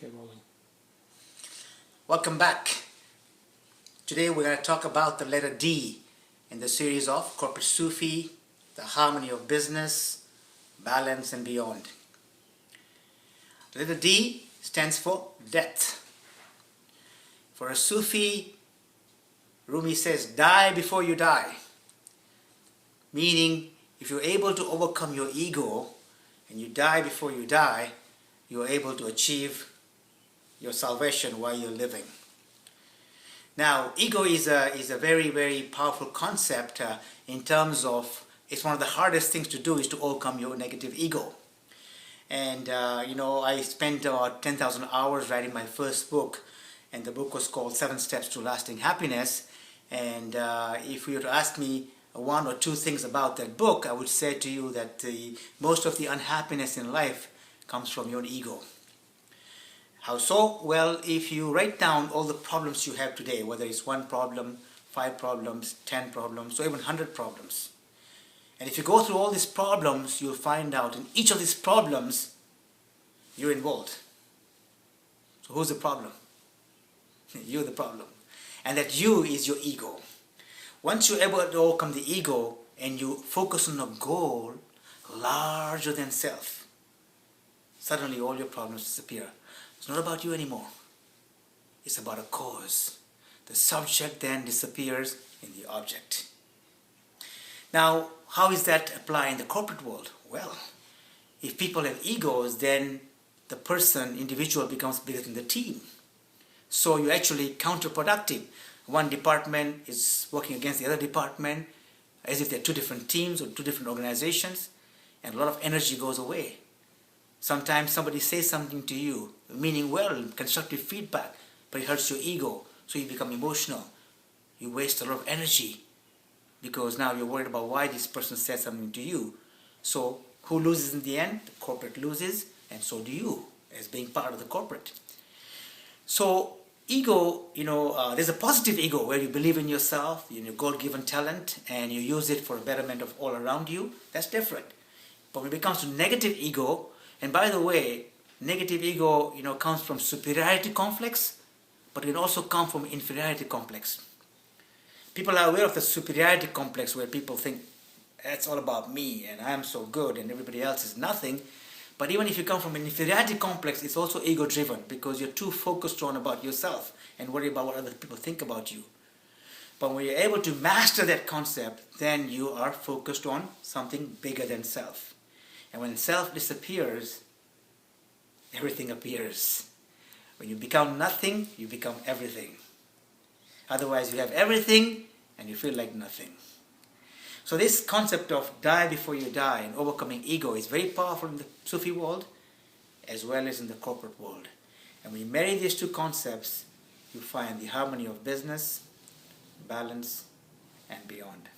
Okay, rolling. Welcome back. Today we're going to talk about the letter D in the series of Corporate Sufi, the harmony of business, balance and beyond. The letter D stands for death. For a Sufi, Rumi says, die before you die. Meaning, if you're able to overcome your ego and you die before you die, you're able to achieve your salvation while you're living. Now, ego is a very, very powerful concept in terms of, it's one of the hardest things to do is to overcome your negative ego. And I spent about 10,000 hours writing my first book, and the book was called 7 Steps to Lasting Happiness. And if you were to ask me one or two things about that book, I would say to you that most of the unhappiness in life comes from your ego. How so? Well, if you write down all the problems you have today, whether it's 1 problem, 5 problems, 10 problems, or even 100 problems, and if you go through all these problems, you'll find out in each of these problems, you're involved. So who's the problem? You're the problem. And that you is your ego. Once you're able to overcome the ego and you focus on a goal larger than self, suddenly all your problems disappear. It's not about you anymore. It's about a cause. The subject then disappears in the object. Now, how is that applied in the corporate world? Well, if people have egos, then the individual becomes bigger than the team. So you're actually counterproductive. One department is working against the other department as if they're 2 different teams or 2 different organizations, and a lot of energy goes away. Sometimes somebody says something to you, meaning well, constructive feedback, but it hurts your ego, so you become emotional. You waste a lot of energy because now you're worried about why this person said something to you. So who loses in the end? The corporate loses, and so do you as being part of the corporate. So ego, there's a positive ego where you believe in yourself, in your God-given talent, and you use it for the betterment of all around you. That's different. But when it comes to negative ego, and by the way, negative ego, comes from superiority complex, but it can also come from inferiority complex. People are aware of the superiority complex where people think, it's all about me, and I'm so good, and everybody else is nothing. But even if you come from an inferiority complex, it's also ego-driven because you're too focused on about yourself and worry about what other people think about you. But when you're able to master that concept, then you are focused on something bigger than self. And when self disappears, everything appears. When you become nothing, you become everything. Otherwise, you have everything and you feel like nothing. So this concept of die before you die and overcoming ego is very powerful in the Sufi world as well as in the corporate world. And when you marry these 2 concepts, you find the harmony of business, balance, and beyond.